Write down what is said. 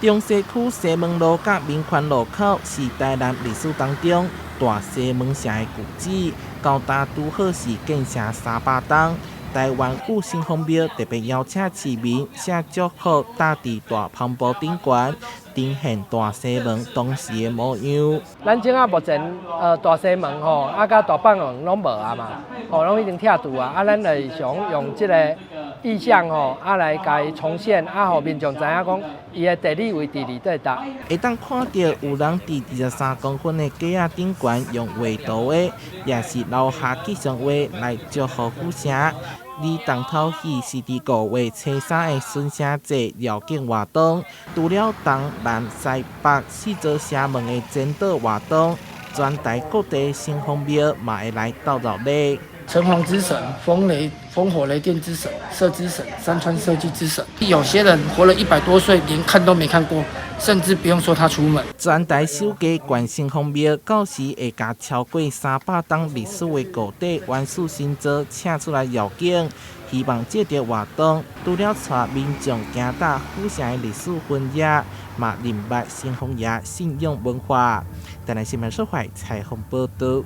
中西区西门路甲民权路口是台南历史当中大西门城的旧址，高达拄好是建成300栋。台湾古城隍庙特别邀请市民写祝福，搭伫大磅礴顶悬，呈现大西门当时的模样。咱即目前大西门吼，甲大棒门拢无啊嘛，拢已经拆除啊。咱就是想用即个意象来甲伊重现，互民众知影讲伊的地理位置伫对搭。会当看到有人伫23公分的架仔顶悬用画图的，也是留下吉祥话来祝福古城。而重头戏是伫5月初3的孙城节绕境活动，除了东南西北4座城门的尖岛活动，全台各地城隍庙嘛会来斗热闹。城隍之神、烽火雷电之神、射之神、山川设计之神，有些人活了100多岁，连看都没看过，甚至不用说他出门。全台首家关城隍庙到时会将超过300栋历史的古迹元素新造请出来绕境，希望这个活动除了带民众行踏古城的历史氛围，嘛认捌城隍爷信仰文化。台南新闻社会采访报道。